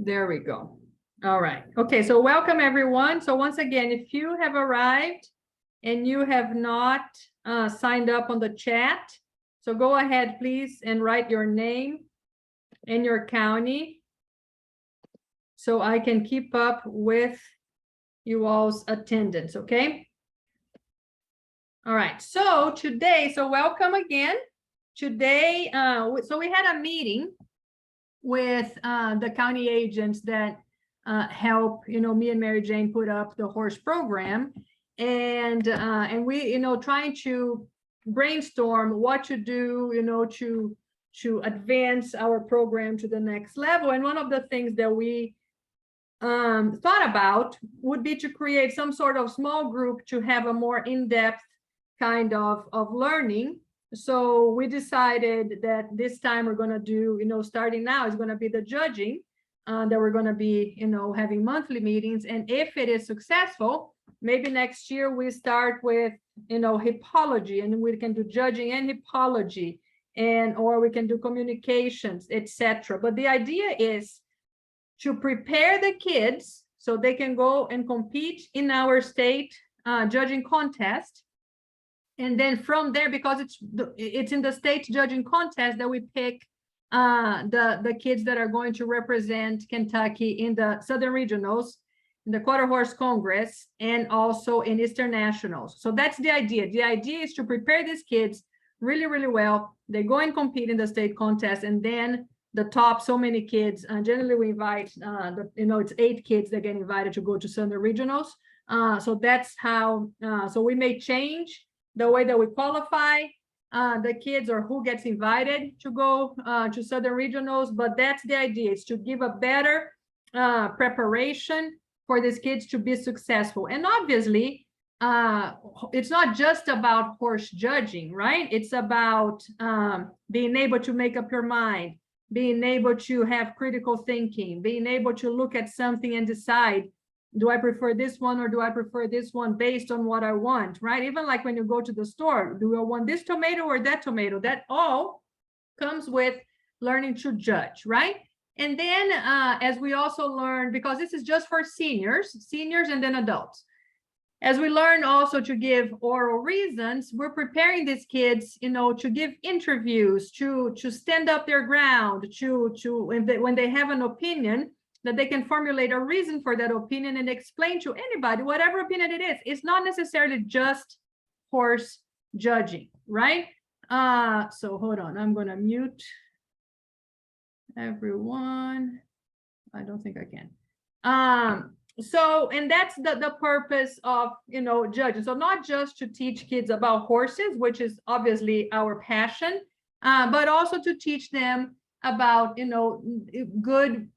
There we go. All right. Okay, so welcome everyone. So once again, if you have arrived and you have not signed up on the chat, so go ahead, please, and write your name and your county so I can keep up with you all's attendance, okay? All right, so today, so welcome again. Today, so we had a meeting with the county agents that help, me and Mary Jane put up the horse program, and we, trying to brainstorm what to do, to advance our program to the next level. And one of the things that we thought about would be to create some sort of small group to have a more in-depth kind of learning. So we decided that this time we're going to do, starting now is going to be the judging, that we're going to be, having monthly meetings. And if it is successful, maybe next year we start with, hippology, and we can do judging and hippology, or we can do communications, etc. But the idea is to prepare the kids so they can go and compete in our state judging contest. And then from there, because it's in the state judging contest that we pick the kids that are going to represent Kentucky in the Southern Regionals, in the Quarter Horse Congress, and also in Eastern Nationals. So that's the idea. The idea is to prepare these kids really, really well. They go and compete in the state contest, and then the top so many kids, generally we invite, it's 8 kids that get invited to go to Southern Regionals. So that's how, so we may change the way that we qualify the kids or who gets invited to go to Southern Regionals, but that's the idea, is to give a better preparation for these kids to be successful. And obviously, it's not just about horse judging, right? It's about being able to make up your mind, being able to have critical thinking, being able to look at something and decide, do I prefer this one or do I prefer this one based on what I want, right? Even like when you go to the store, do I want this tomato or that tomato? That all comes with learning to judge, right? And then as we also learn, because this is just for seniors and then adults, as we learn also to give oral reasons, we're preparing these kids, to give interviews, to stand up their ground, when they have an opinion, that they can formulate a reason for that opinion and explain to anybody, whatever opinion it is. It's not necessarily just horse judging, right? So hold on, I'm going to mute everyone. I don't think I can. So, and that's the purpose of, judging. So not just to teach kids about horses, which is obviously our passion, but also to teach them about, good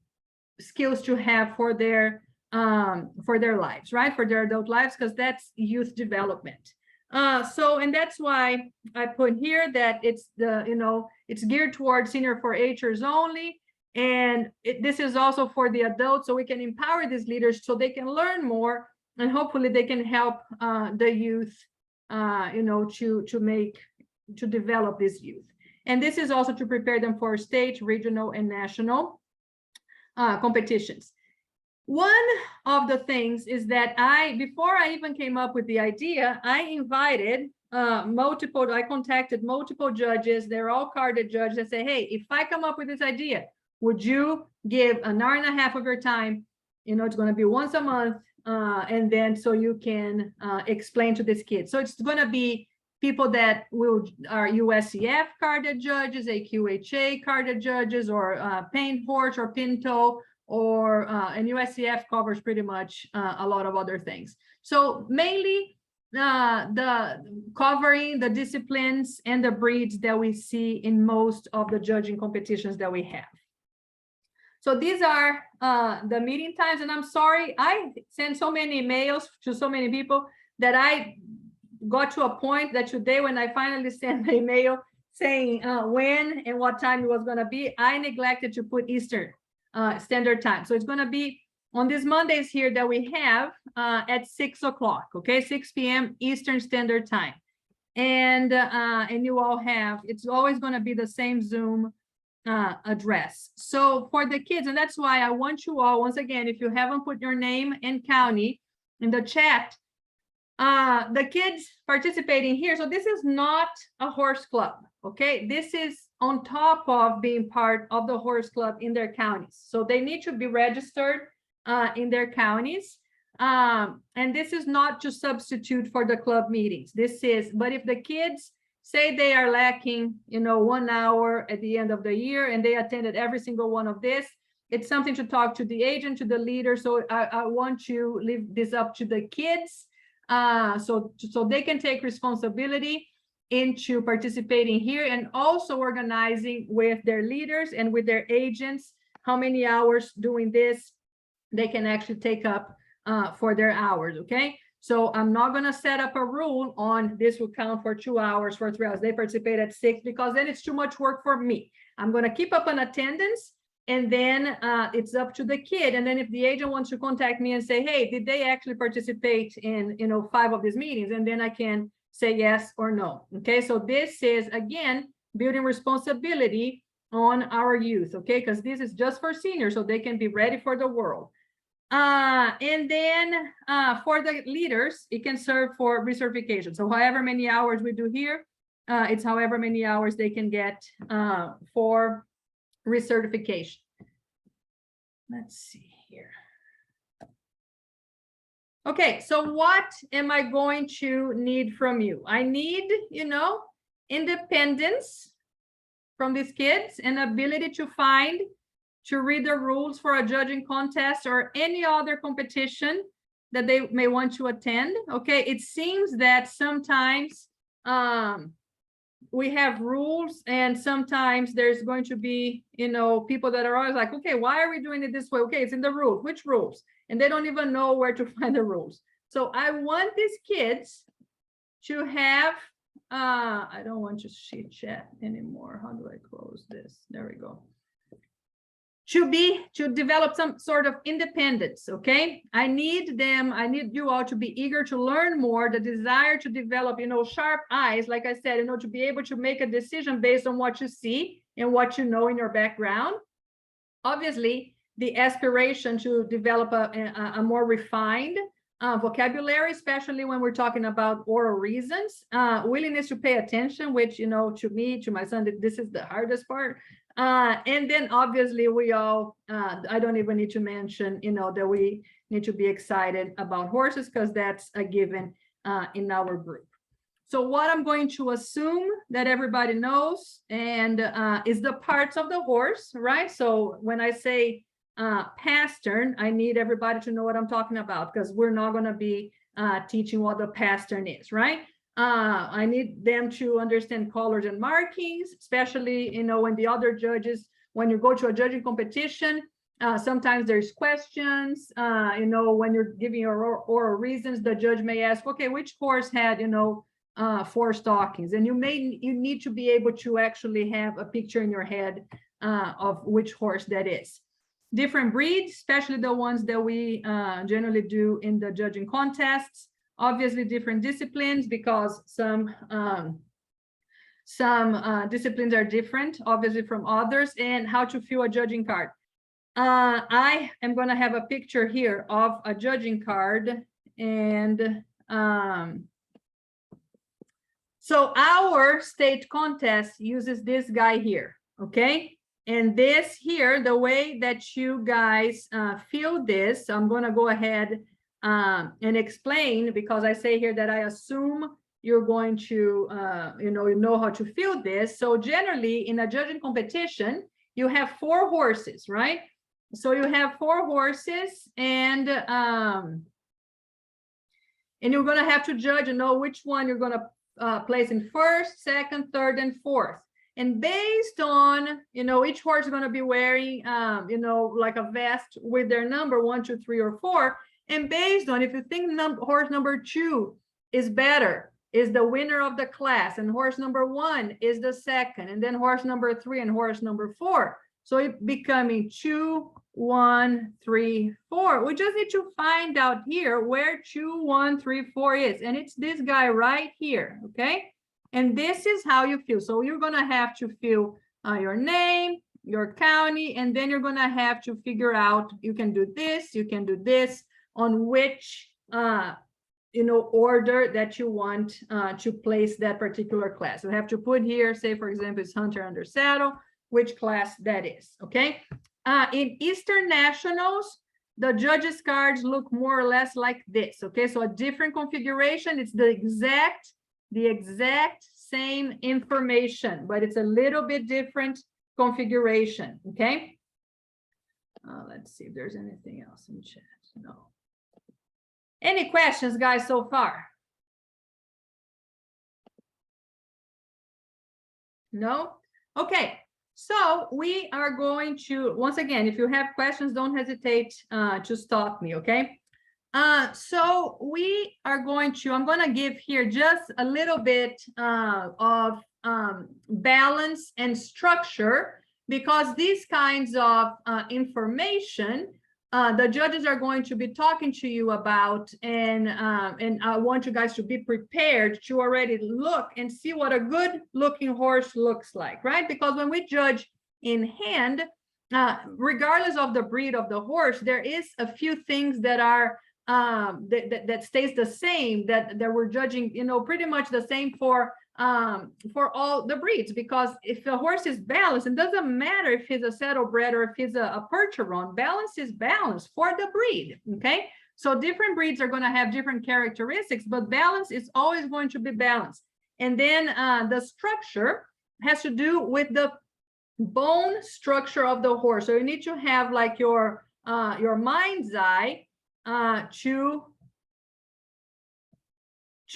skills to have for their lives, right? For their adult lives, because that's youth development. So, and that's why I put here that it's it's geared towards senior 4-Hers only. And this is also for the adults, so we can empower these leaders so they can learn more, and hopefully they can help the youth, to develop this youth. And this is also to prepare them for state, regional, and national competitions. One of the things is that before I even came up with the idea, I invited I contacted multiple judges. They're all carded judges. I say, hey, if I come up with this idea, would you give an hour and a half of your time? It's going to be once a month, and then so you can explain to these kids. So it's going to be people that are USCF carded judges, AQHA carded judges, or paint horse or pinto, and USCF covers pretty much a lot of other things. So mainly the covering the disciplines and the breeds that we see in most of the judging competitions that we have. So these are the meeting times, and I'm sorry, I sent so many emails to so many people that I got to a point that today, when I finally sent the email saying when and what time it was going to be, I neglected to put Eastern Standard Time. So it's going to be on these Mondays here that we have at 6 o'clock, okay, 6 p.m. Eastern Standard Time. And you all have, it's always going to be the same Zoom address. So for the kids, and that's why I want you all, once again, if you haven't put your name and county in the chat, the kids participating here. So this is not a horse club, okay? This is on top of being part of the horse club in their counties. So they need to be registered in their counties. And this is not to substitute for the club meetings. This is, but if the kids say they are lacking, 1 hour at the end of the year and they attended every single one of this, it's something to talk to the agent, to the leader. So I want to leave this up to the kids so they can take responsibility into participating here and also organizing with their leaders and with their agents how many hours doing this they can actually take up for their hours, okay? So I'm not going to set up a rule on this will count for 2 hours, for 3 hours. They participate at 6 because then it's too much work for me. I'm going to keep up an attendance and then it's up to the kid. And then if the agent wants to contact me and say, hey, did they actually participate in 5 of these meetings? And then I can say yes or no. Okay, so this is, again, building responsibility on our youth, okay? Because this is just for seniors so they can be ready for the world. And then for the leaders, it can serve for recertification. So however many hours we do here, it's however many hours they can get for recertification. Let's see here. Okay, so what am I going to need from you? I need, independence from these kids and ability to read the rules for a judging contest or any other competition that they may want to attend. Okay, it seems that sometimes we have rules and sometimes there's going to be, people that are always like, okay, why are we doing it this way? Okay, it's in the rules. Which rules? And they don't even know where to find the rules. So I want these kids to have, I don't want to see chat anymore. How do I close this? There we go. To develop some sort of independence, okay? I need you all to be eager to learn more, the desire to develop, sharp eyes, like I said, to be able to make a decision based on what you see and what you know in your background. Obviously, the aspiration to develop a more refined vocabulary, especially when we're talking about oral reasons, willingness to pay attention, which, to me, to my son, this is the hardest part. And then obviously we all, I don't even need to mention, that we need to be excited about horses because that's a given in our group. So what I'm going to assume that everybody knows and is the parts of the horse, right? So when I say pastern, I need everybody to know what I'm talking about because we're not going to be teaching what the pastern is, right? I need them to understand colors and markings, especially, when the other judges, when you go to a judging competition, sometimes there's questions, when you're giving your oral reasons, the judge may ask, okay, which horse had, 4 stockings? And you need to be able to actually have a picture in your head of which horse that is. Different breeds, especially the ones that we generally do in the judging contests. Obviously different disciplines because some disciplines are different obviously from others, and how to fill a judging card. I am going to have a picture here of a judging card, and so our state contest uses this guy here, okay? And this here, the way that you guys fill this, I'm going to go ahead and explain, because I say here that I assume you're going to, know how to fill this. So generally in a judging competition, you have 4 horses, right? So you have 4 horses and you're going to have to judge and know which one you're going to place in first, second, third, and fourth. And based on, each horse is going to be wearing, like a vest with their number 1, 2, 3, or 4. And based on, if you think horse number 2 is better, is the winner of the class, and horse number 1 is the second, and then horse number 3 and horse number 4. So it becoming 2, 1, 3, 4. We just need to find out here where 2, 1, 3, 4 is. And it's this guy right here, okay? And this is how you fill. So you're going to have to fill your name, your county, and then you're going to have to figure out, you can do this on which order that you want to place that particular class. You have to put here, say for example, it's hunter under saddle, which class that is. Okay. In Eastern Nationals, the judges cards look more or less like this. Okay, so a different configuration. It's the exact same information, but it's a little bit different configuration. Okay. Let's see if there's anything else in chat. No. Any questions, guys, so far? No? Okay. So we are going to, once again, if you have questions, don't hesitate to stop me, okay? So we are going to, I'm going to give here just a little bit of balance and structure, because these kinds of information the judges are going to be talking to you about, and I want you guys to be prepared to already look and see what a good looking horse looks like, right? Because when we judge in hand, regardless of the breed of the horse, there is a few things that are that stays the same, that we're judging, pretty much the same for all the breeds, because if a horse is balanced, it doesn't matter if he's a saddlebred or if he's a percheron, balance is balance for the breed. Okay, so different breeds are going to have different characteristics, but balance is always going to be balanced. And then the structure has to do with the bone structure of the horse. So you need to have like your mind's eye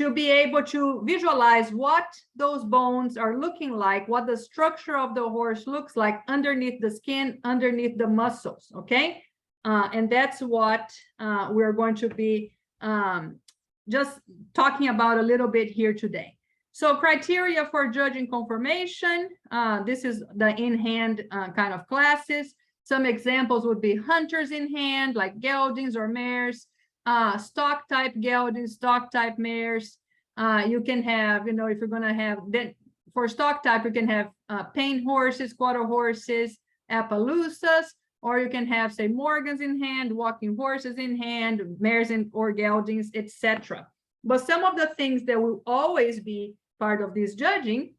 to be able to visualize what those bones are looking like, what the structure of the horse looks like underneath the skin, underneath the muscles, okay? And that's what we're going to be just talking about a little bit here today. So criteria for judging conformation, this is the in-hand kind of classes. Some examples would be hunters in hand, like geldings or mares, stock type geldings, stock type mares. You can have, if you're going to have, then for stock type, you can have paint horses, quarter horses, Appaloosas, or you can have, say, Morgans in hand, walking horses in hand, mares or geldings, etc. But some of the things that will always be part of this judging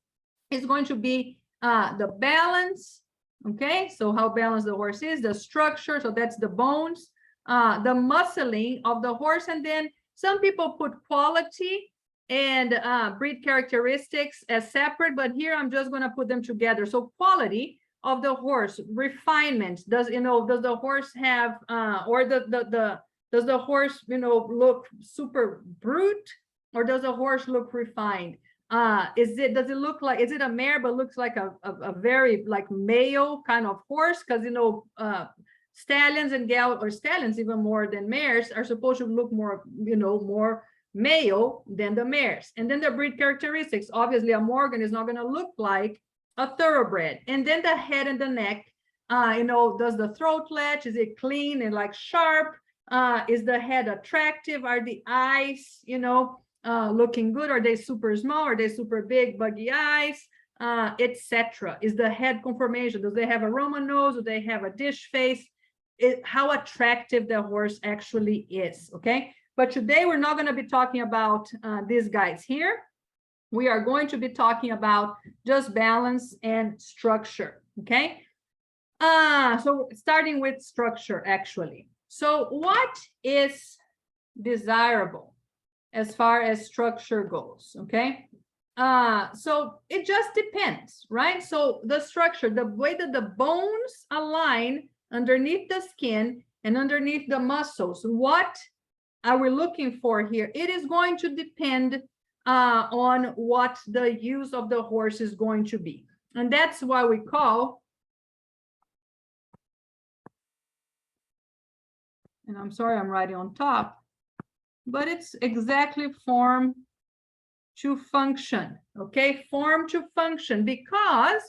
is going to be the balance, okay? So how balanced the horse is, the structure, so that's the bones, the muscling of the horse, and then some people put quality and breed characteristics as separate, but here I'm just going to put them together. So quality of the horse, refinement, does the horse have or does the horse look super brute, or does the horse look refined? Does it look like, is it a mare but looks like a very like male kind of horse? Because stallions and stallions even more than mares are supposed to look more more male than the mares. And then the breed characteristics, obviously a Morgan is not going to look like a thoroughbred. And then the head and the neck, does the throat latch, is it clean and like sharp? Is the head attractive? Are the eyes looking good? Are they super small? Are they super big, buggy eyes, etc.? Is the head conformation, does they have a Roman nose? Do they have a dish face? How attractive the horse actually is, okay? But today we're not going to be talking about these guys here. We are going to be talking about just balance and structure, okay? So starting with structure, actually. So what is desirable as far as structure goes, okay? So it just depends, right? So the structure, the way that the bones align underneath the skin and underneath the muscles, what are we looking for here? It is going to depend on what the use of the horse is going to be. And that's why we call, and I'm sorry, I'm writing on top, but it's exactly form to function, okay? Form to function, because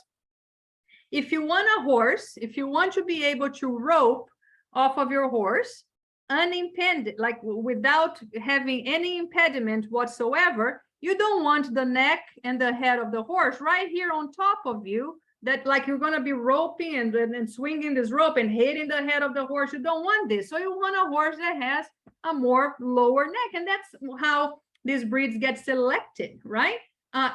if you want a horse, if you want to be able to rope off of your horse unimpeded, like without having any impediment whatsoever, you don't want the neck and the head of the horse right here on top of you, that like you're going to be roping and swinging this rope and hitting the head of the horse. You don't want this. So you want a horse that has a more lower neck. And that's how these breeds get selected, right?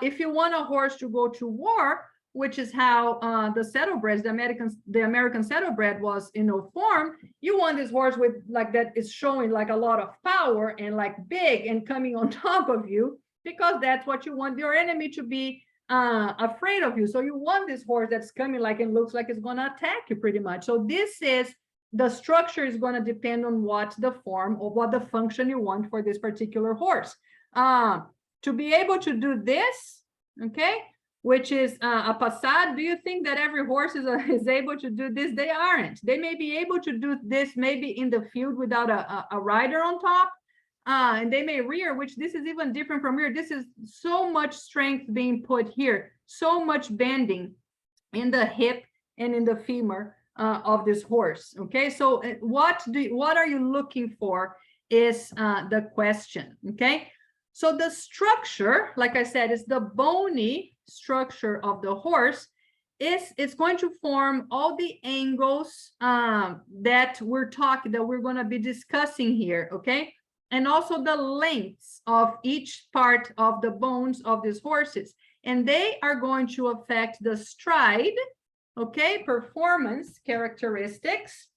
If you want a horse to go to war, which is how the saddlebreds, the American saddlebred was, formed, you want this horse with like that is showing like a lot of power and like big and coming on top of you, because that's what you want your enemy to be afraid of you. So you want this horse that's coming like and looks like it's going to attack you pretty much. So this is the structure is going to depend on what the form or what the function you want for this particular horse. To be able to do this, okay, which is a passade, do you think that every horse is able to do this? They aren't. They may be able to do this maybe in the field without a rider on top, and they may rear, which this is even different from rear. This is so much strength being put here, so much bending in the hip and in the femur of this horse. Okay, so what are you looking for is the question. Okay, so the structure, like I said, is the bony structure of the horse. It's going to form all the angles that we're going to be discussing here. Okay, and also the lengths of each part of the bones of these horses, and they are going to affect the stride, okay, performance characteristics.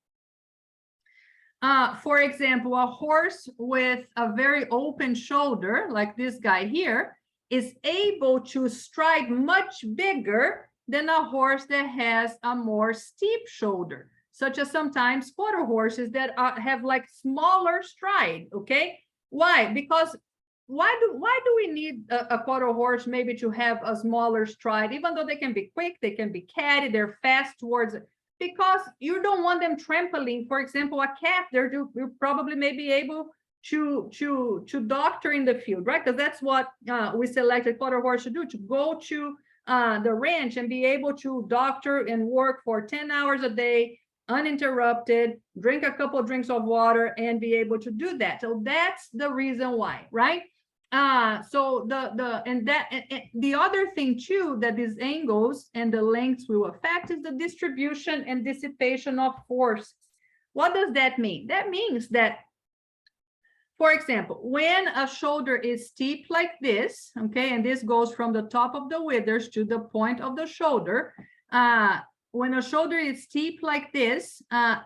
For example, a horse with a very open shoulder, like this guy here, is able to stride much bigger than a horse that has a more steep shoulder, such as sometimes quarter horses that have like smaller stride. Okay, why? Because why do we need a quarter horse maybe to have a smaller stride, even though they can be quick, they can be catty, they're fast towards it? Because you don't want them trampling, for example, a calf. You probably may be able to doctor in the field, right? Because that's what we selected quarter horse to do, to go to the ranch and be able to doctor and work for 10 hours a day uninterrupted, drink a couple of drinks of water, and be able to do that. So that's the reason why, right? So the other thing too that these angles and the lengths will affect is the distribution and dissipation of forces. What does that mean? That means that, for example, when a shoulder is steep like this, okay, and this goes from the top of the withers to the point of the shoulder, when a shoulder is steep like this,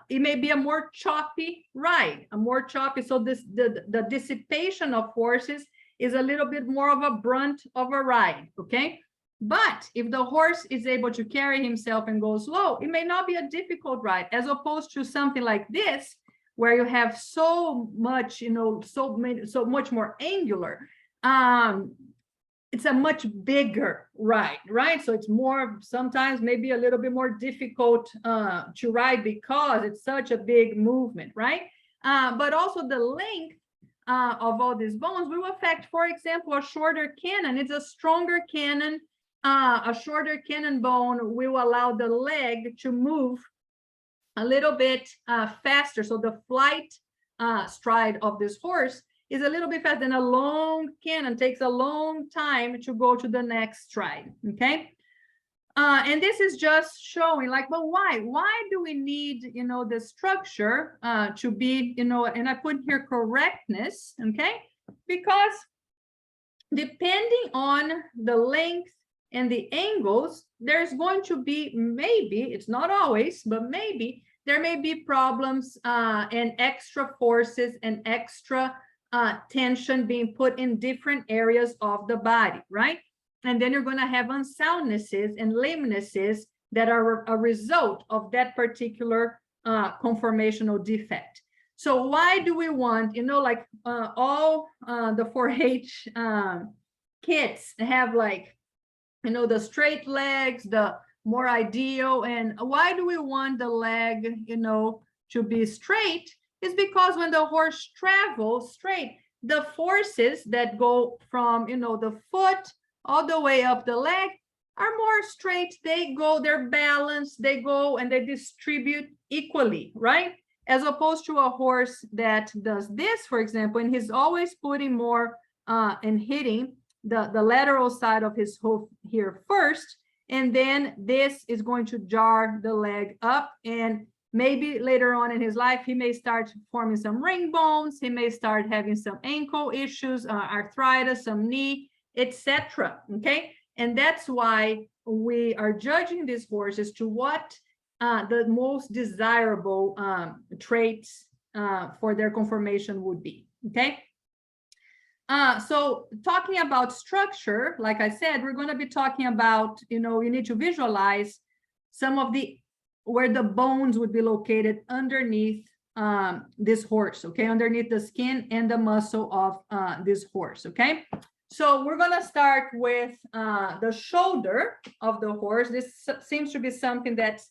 it may be a more choppy ride, so the dissipation of forces is a little bit more of a brunt of a ride, okay? But if the horse is able to carry himself and go slow, it may not be a difficult ride, as opposed to something like this, where you have so much, so much more angular. It's a much bigger ride, right? So it's more, sometimes maybe a little bit more difficult to ride because it's such a big movement, right? But also the length of all these bones will affect, for example, a shorter cannon. It's a stronger cannon. A shorter cannon bone will allow the leg to move a little bit faster. So the flight stride of this horse is a little bit faster than a long cannon. Takes a long time to go to the next stride, okay? And this is just showing like, well, why do we need, the structure to be, and I put here correctness, okay? Because depending on the length and the angles, there's going to be, maybe, it's not always, but maybe there may be problems and extra forces and extra tension being put in different areas of the body, right? And then you're going to have unsoundnesses and lamenesses that are a result of that particular conformational defect. So why do we want, like all the 4-H kits have like, the straight legs, the more ideal. And why do we want the leg, to be straight? Is because when the horse travels straight, the forces that go from, the foot all the way up the leg are more straight. They're balanced, they go and they distribute equally, right? As opposed to a horse that does this, for example, and he's always putting more and hitting the lateral side of his hoof here first, and then this is going to jar the leg up, and maybe later on in his life, he may start forming some ring bones, he may start having some ankle issues, arthritis, some knee, etc. Okay, and that's why we are judging these horses to what the most desirable traits for their conformation would be. Okay. So talking about structure, like I said, we're going to be talking about, you need to visualize some of where the bones would be located underneath this horse, okay, underneath the skin and the muscle of this horse, okay? So we're going to start with the shoulder of the horse. This seems to be something that's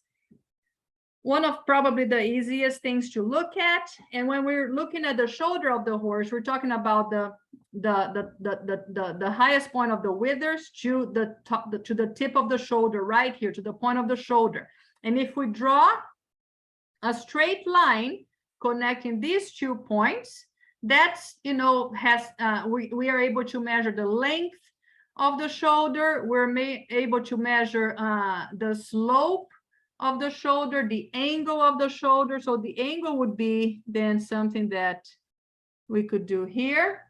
one of probably the easiest things to look at. And when we're looking at the shoulder of the horse, we're talking about the highest point of the withers to the top, to the tip of the shoulder, right here, to the point of the shoulder. And if we draw a straight line connecting these 2 points, that's, we are able to measure the length of the shoulder. We're able to measure the slope of the shoulder, the angle of the shoulder. So the angle would be then something that we could do here.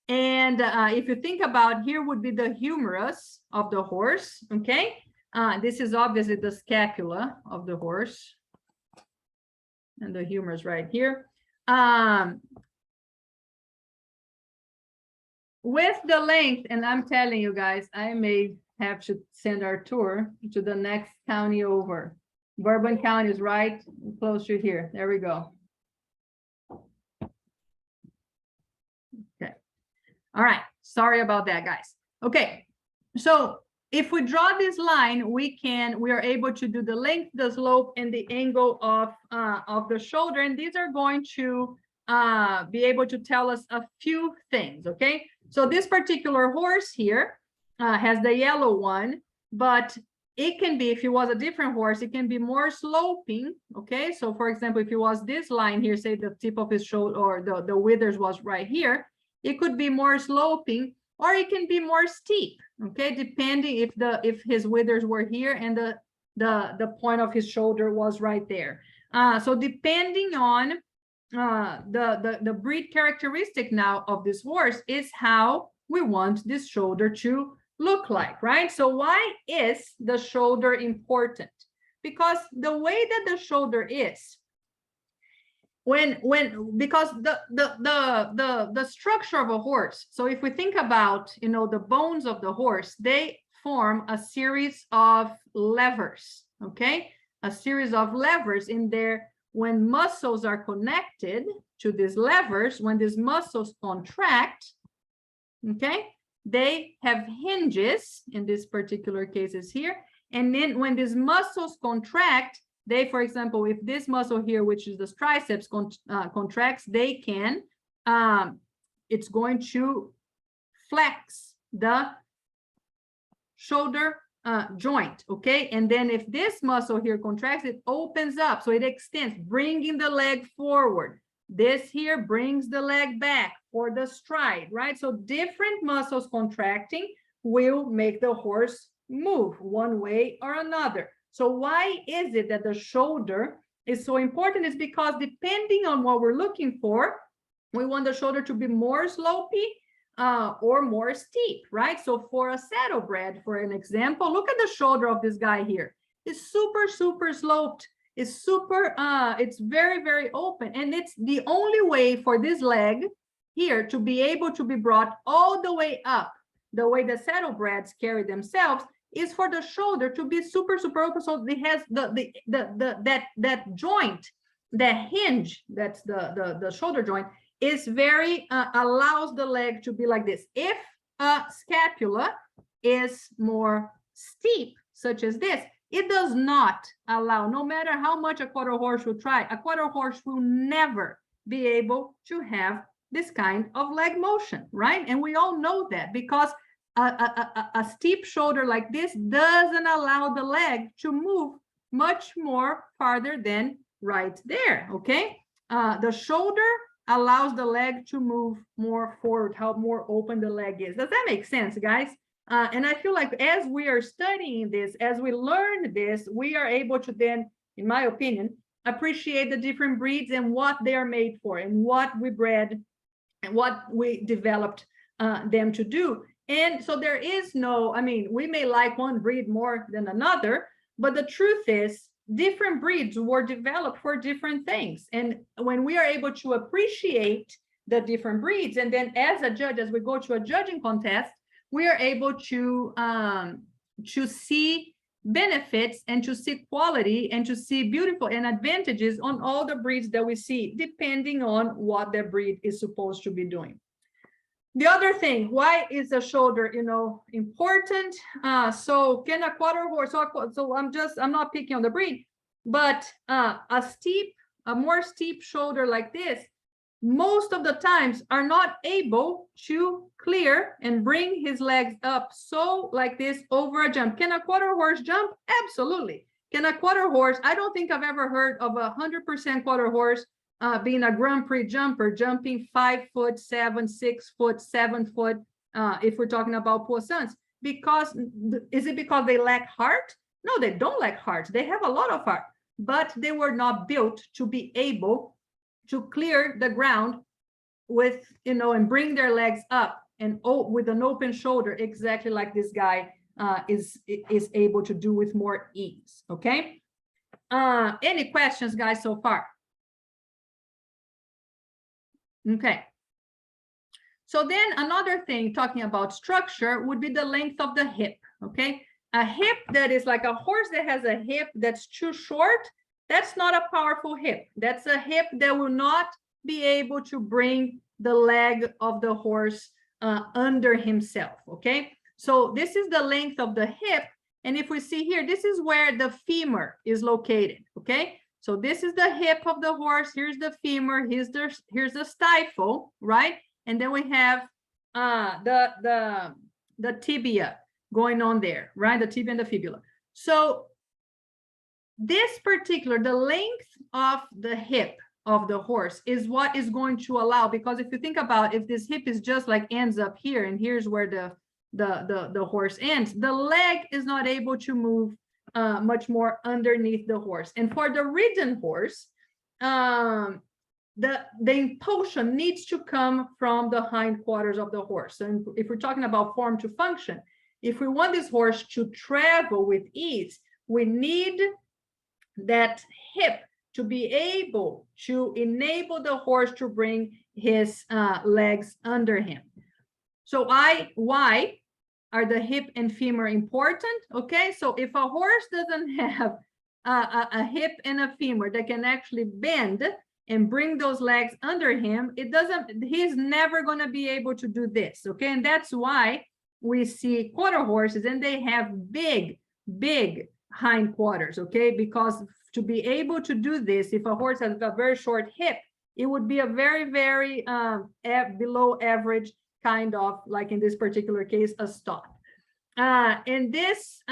And if you think about, here would be the humerus of the horse, okay? This is obviously the scapula of the horse. And the humerus right here. With the length, and I'm telling you guys, I may have to send our tour to the next county over. Bourbon County is right close to here. There we go. Okay. All right. Sorry about that, guys. Okay. So if we draw this line, we are able to do the length, the slope, and the angle of the shoulder. And these are going to be able to tell us a few things. Okay. So this particular horse here has the yellow one, but it can be, if it was a different horse, it can be more sloping. Okay, so for example, if it was this line here, say the tip of his shoulder or the withers was right here, it could be more sloping, or it can be more steep. Okay, depending if his withers were here and the point of his shoulder was right there. So depending on the breed characteristic now of this horse is how we want this shoulder to look like, right? So why is the shoulder important? Because the way that the shoulder is, because the structure of a horse, so if we think about, the bones of the horse, they form a series of levers, okay? A series of levers in there. When muscles are connected to these levers, when these muscles contract, okay, they have hinges in this particular cases here. And then when these muscles contract, they, for example, if this muscle here, which is the triceps, contracts, they can, it's going to flex the shoulder joint, okay? And then if this muscle here contracts, it opens up, so it extends, bringing the leg forward. This here brings the leg back for the stride, right? So different muscles contracting will make the horse move one way or another. So why is it that the shoulder is so important? It's because depending on what we're looking for, we want the shoulder to be more slopey or more steep, right? So for a saddlebred, for an example, look at the shoulder of this guy here. It's super, super sloped. It's super, it's very, very open. And it's the only way for this leg here to be able to be brought all the way up, the way the saddlebreds carry themselves, is for the shoulder to be super, super open. So it has that joint, that hinge, that's the shoulder joint, is very, allows the leg to be like this. If a scapula is more steep, such as this, it does not allow, no matter how much a quarter horse will try, a quarter horse will never be able to have this kind of leg motion, right? And we all know that, because a steep shoulder like this doesn't allow the leg to move much more farther than right there, okay? The shoulder allows the leg to move more forward, how more open the leg is. Does that make sense, guys? And I feel like as we are studying this, as we learn this, we are able to then, in my opinion, appreciate the different breeds and what they are made for and what we bred and what we developed them to do. And so there is no, I mean, we may like one breed more than another, but the truth is different breeds were developed for different things. And when we are able to appreciate the different breeds, and then as a judge, as we go to a judging contest, we are able to see benefits and to see quality and to see beautiful and advantages on all the breeds that we see, depending on what the breed is supposed to be doing. The other thing, why is the shoulder, you know, important? So can a quarter horse, so I'm not picking on the breed, but a more steep shoulder like this, most of the times are not able to clear and bring his legs up so like this over a jump. Can a quarter horse jump? Absolutely. Can a quarter horse? I don't think I've ever heard of 100% quarter horse being a Grand Prix jumper, jumping 5 foot, 7, 6 foot, 7 foot, if we're talking about poissons. Because, is it because they lack heart? No, they don't lack heart. They have a lot of heart, but they were not built to be able to clear the ground with, you know, and bring their legs up and with an open shoulder, exactly like this guy is able to do with more ease. Okay. Any questions, guys, so far? Okay. So then another thing talking about structure would be the length of the hip. Okay. A hip that is like a horse that has a hip that's too short, that's not a powerful hip. That's a hip that will not be able to bring the leg of the horse under himself, okay? So this is the length of the hip. And if we see here, this is where the femur is located, okay? So this is the hip of the horse. Here's the femur. Here's the stifle, right? And then we have the tibia going on there, right? The tibia and the fibula. So this particular, the length of the hip of the horse is what is going to allow, because if you think about, if this hip is just like ends up here and here's where the horse ends, the leg is not able to move much more underneath the horse. And for the ridden horse, the impulsion needs to come from the hindquarters of the horse. And if we're talking about form to function, if we want this horse to travel with ease, we need that hip to be able to enable the horse to bring his legs under him. So why are the hip and femur important? Okay, so if a horse doesn't have a hip and a femur that can actually bend and bring those legs under him, he's never going to be able to do this. Okay, and that's why we see quarter horses and they have big hindquarters, okay? Because to be able to do this, if a horse has a very short hip, it would be a very below average kind of, like in this particular case, a stop. And this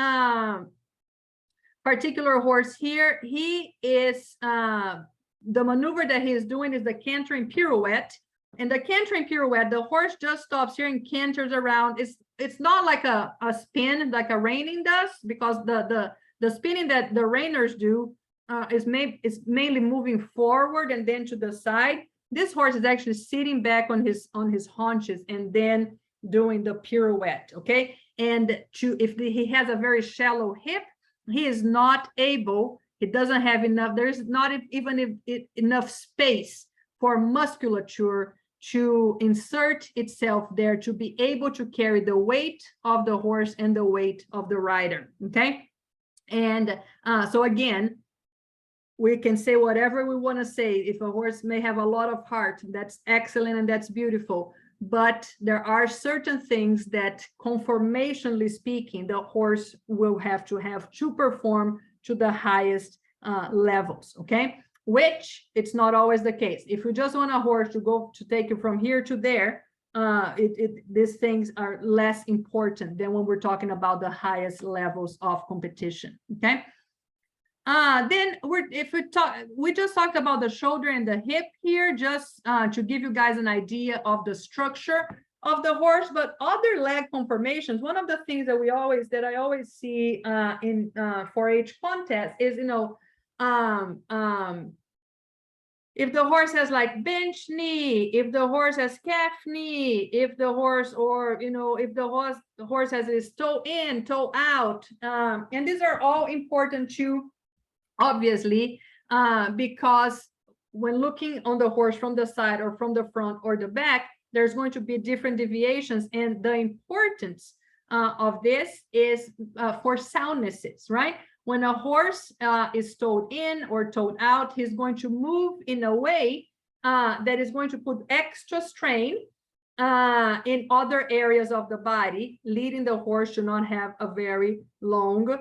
particular horse here, he is the maneuver that he is doing is the cantering pirouette. And the cantering pirouette, the horse just stops here and canters around. It's not like a spin like a reining does, because the spinning that the reiners do is mainly moving forward and then to the side. This horse is actually sitting back on his haunches and then doing the pirouette. Okay, and if he has a very shallow hip, he is not able. He doesn't have enough. There's not even enough space for musculature to insert itself there to be able to carry the weight of the horse and the weight of the rider. Okay, and so again, we can say whatever we want to say. If a horse may have a lot of heart, that's excellent and that's beautiful, but there are certain things that, conformationally speaking, the horse will have to perform to the highest levels. Okay, which it's not always the case. If you just want a horse to take you from here to there, these things are less important than when we're talking about the highest levels of competition. Okay. Then we just talked about the shoulder and the hip here, just to give you guys an idea of the structure. of the horse, but other leg conformations. One of the things that I always see in 4-H contests is, you know, if the horse has like bench knee, if the horse has calf knee, if the horse, or, you know, if the horse has his toe in, toe out, and these are all important too, obviously, because when looking on the horse from the side or from the front or the back, there's going to be different deviations, and the importance of this is for soundnesses, right? When a horse is toed in or toed out, he's going to move in a way that is going to put extra strain in other areas of the body, leading the horse to not have a very long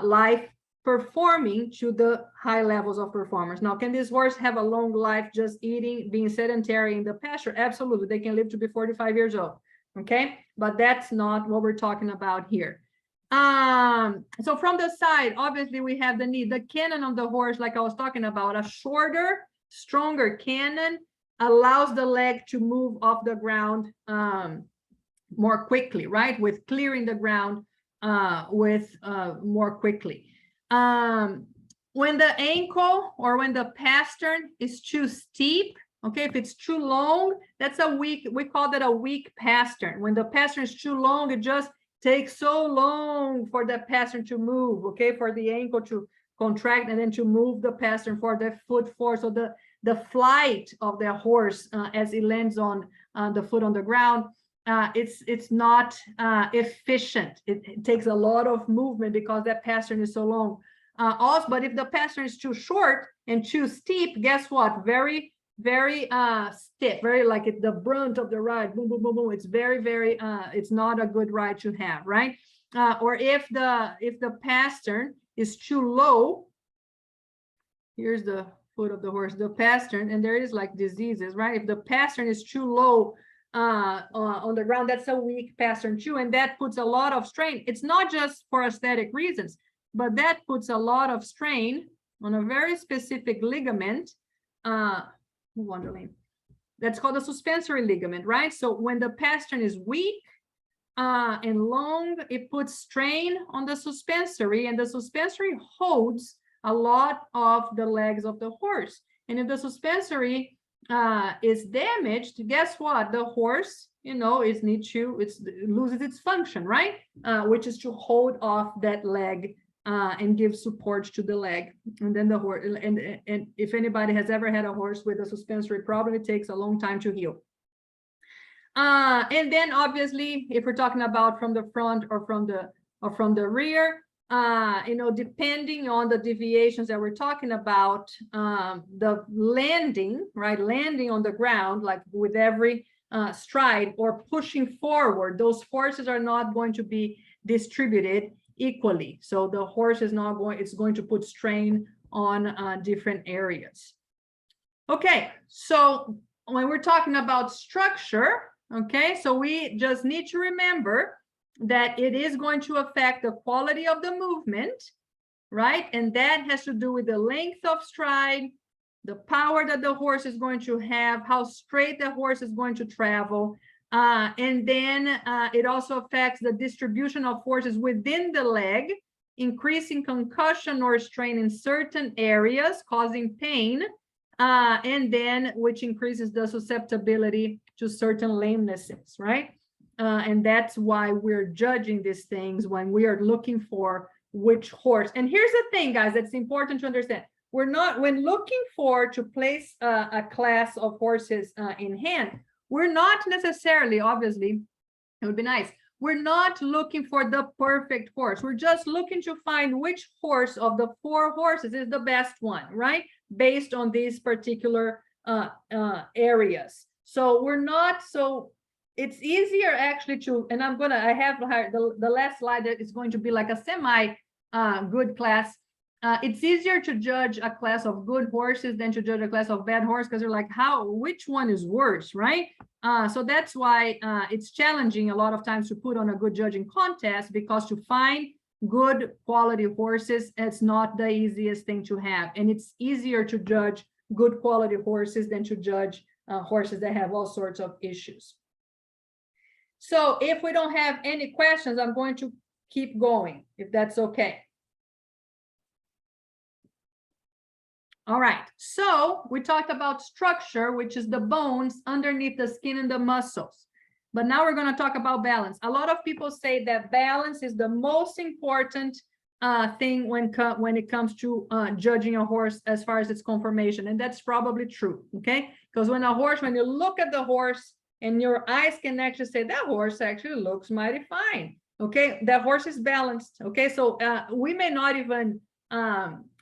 life performing to the high levels of performance. Now, can this horse have a long life just eating, being sedentary in the pasture? Absolutely. They can live to be 45 years old. Okay, but that's not what we're talking about here. So from the side, obviously we have the knee, the cannon of the horse, like I was talking about. A shorter, stronger cannon allows the leg to move off the ground more quickly, right? With clearing the ground more quickly. When the ankle or when the pastern is too steep, okay, if it's too long, that's a weak, we call that a weak pastern. When the pastern is too long, it just takes so long for the pastern to move, okay, for the ankle to contract and then to move the pastern for the foot force. So the flight of the horse as it lands on the foot on the ground, it's not efficient. It takes a lot of movement because that pastern is so long. Also, but if the pastern is too short and too steep, guess what? Very stiff, very like it's the brunt of the ride. Boom, boom, boom, boom. It's very it's not a good ride to have, right? Or if the pastern is too low, here's the foot of the horse, the pastern, and there is like diseases, right? If the pastern is too low on the ground, that's a weak pastern too, and that puts a lot of strain. It's not just for aesthetic reasons, but that puts a lot of strain on a very specific ligament. That's called the suspensory ligament, right? So when the pastern is weak and long, it puts strain on the suspensory, and the suspensory holds a lot of the legs of the horse. And if the suspensory is damaged, guess what? The horse, you know, it loses its function, right? Which is to hold off that leg and give support to the leg. And then the horse, and if anybody has ever had a horse with a suspensory problem, it takes a long time to heal. And then obviously, if we're talking about from the front or from the rear, you know, depending on the deviations that we're talking about, the landing, right? Landing on the ground, like with every stride or pushing forward, those forces are not going to be distributed equally. So the horse is not going, it's going to put strain on different areas. Okay, so when we're talking about structure, okay, so we just need to remember that it is going to affect the quality of the movement, right? And that has to do with the length of stride, the power that the horse is going to have, how straight the horse is going to travel. And then it also affects the distribution of forces within the leg, increasing concussion or strain in certain areas, causing pain, and then which increases the susceptibility to certain lamenesses, right? And that's why we're judging these things when we are looking for which horse. And here's the thing, guys, that's important to understand. We're not, when looking to place a class of horses in hand, we're not necessarily, obviously, it would be nice. We're not looking for the perfect horse. We're just looking to find which horse of the 4 horses is the best one, right? Based on these particular areas. So we're not, so it's easier actually to, and I have the last slide that is going to be like a semi good class. It's easier to judge a class of good horses than to judge a class of bad horse, because they're like, which one is worse, right? So that's why it's challenging a lot of times to put on a good judging contest, because to find good quality horses, it's not the easiest thing to have. And it's easier to judge good quality horses than to judge horses that have all sorts of issues. So if we don't have any questions, I'm going to keep going, if that's okay. All right, so we talked about structure, which is the bones underneath the skin and the muscles. But now we're going to talk about balance. A lot of people say that balance is the most important thing when it comes to judging a horse as far as its conformation. And that's probably true, okay? Because when you look at the horse and your eyes can actually say, that horse actually looks mighty fine, okay? That horse is balanced, okay? So we may not even...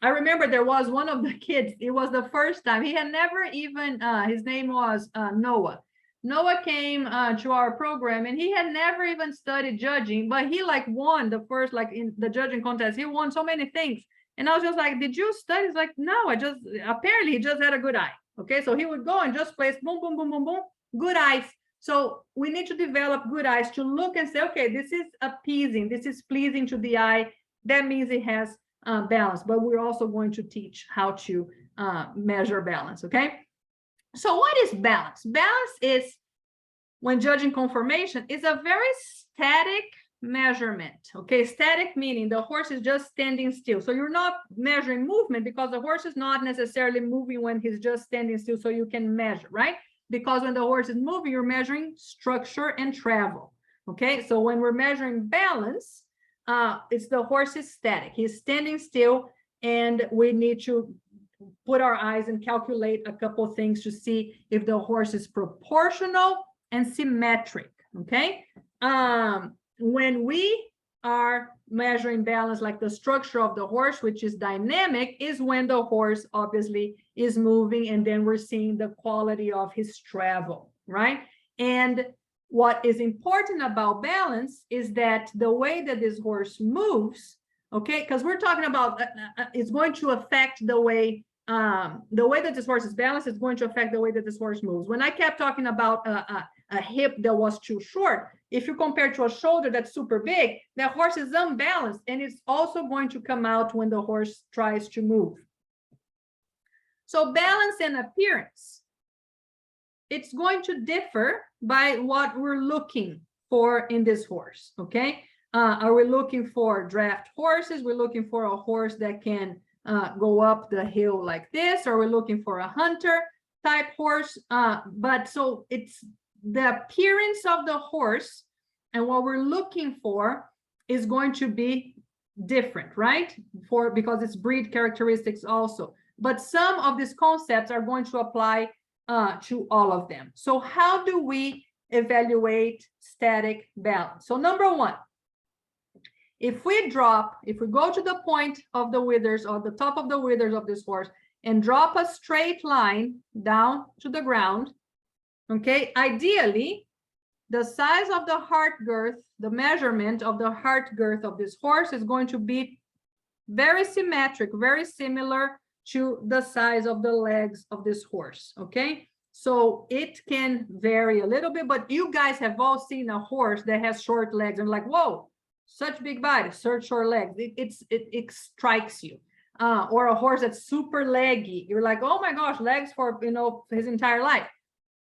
I remember there was one of the kids, it was the first time, he had never even, his name was Noah. Noah came to our program and he had never even studied judging, but he like won the first, like in the judging contest, he won so many things. And I was just like, did you study? He's like, no, apparently he just had a good eye. Okay, so he would go and just place boom, boom, boom, boom, boom, good eyes. So we need to develop good eyes to look and say, okay, this is appeasing, this is pleasing to the eye. That means it has balance, but we're also going to teach how to measure balance, okay? So what is balance? Balance is, when judging conformation, is a very static measurement, okay? Static meaning the horse is just standing still. So you're not measuring movement because the horse is not necessarily moving when he's just standing still, so you can measure, right? Because when the horse is moving, you're measuring structure and travel, okay? So when we're measuring balance, it's the horse is static. He's standing still, and we need to put our eyes and calculate a couple of things to see if the horse is proportional and symmetric, okay? When we are measuring balance, like the structure of the horse, which is dynamic, is when the horse obviously is moving, and then we're seeing the quality of his travel, right? And what is important about balance is that the way that this horse moves, okay, because we're talking about it's going to affect the way that this horse is balanced is going to affect the way that this horse moves. When I kept talking about a hip that was too short, if you compare to a shoulder that's super big, that horse is unbalanced, and it's also going to come out when the horse tries to move. So balance and appearance, it's going to differ by what we're looking for in this horse, okay? Are we looking for draft horses? We're looking for a horse that can go up the hill like this, or we're looking for a hunter type horse. But so it's the appearance of the horse, and what we're looking for is going to be different, right? Because it's breed characteristics also. But some of these concepts are going to apply to all of them. So how do we evaluate static balance? So number one, if we go to the point of the withers, or the top of the withers of this horse, and drop a straight line down to the ground, okay, ideally, the size of the heart girth, the measurement of the heart girth of this horse is going to be very symmetric, very similar to the size of the legs of this horse, okay? So it can vary a little bit, but you guys have all seen a horse that has short legs and like, whoa, such big body, such short legs. It strikes you. Or a horse that's super leggy. You're like, oh my gosh, legs for, his entire life.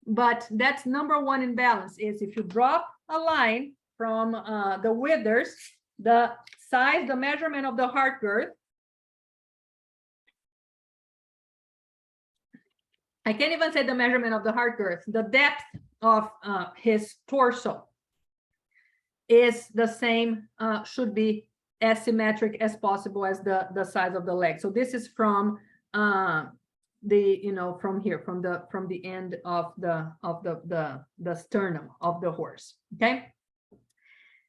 But that's number one in balance, is if you drop a line from the withers, the size, the measurement of the heart girth, I can't even say the measurement of the heart girth, the depth of his torso is the same, should be as symmetric as possible as the size of the leg. So this is from from here, from the end of the sternum of the horse. Okay.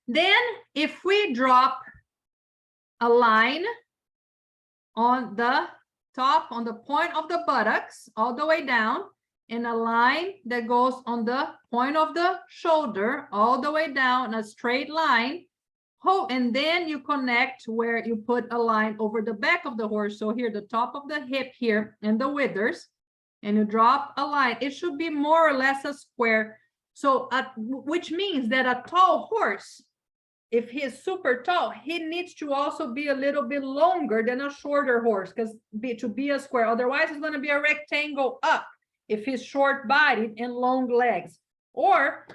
Then if we drop a line on the top, on the point of the buttocks, all the way down, and a line that goes on the point of the shoulder, all the way down, a straight line. And then you connect where you put a line over the back of the horse. So here, the top of the hip here and the withers, and you drop a line. It should be more or less a square. So, which means that a tall horse, if he is super tall, he needs to also be a little bit longer than a shorter horse, because to be a square. Otherwise, it's going to be a rectangle up if he's short-bodied and long legs. Or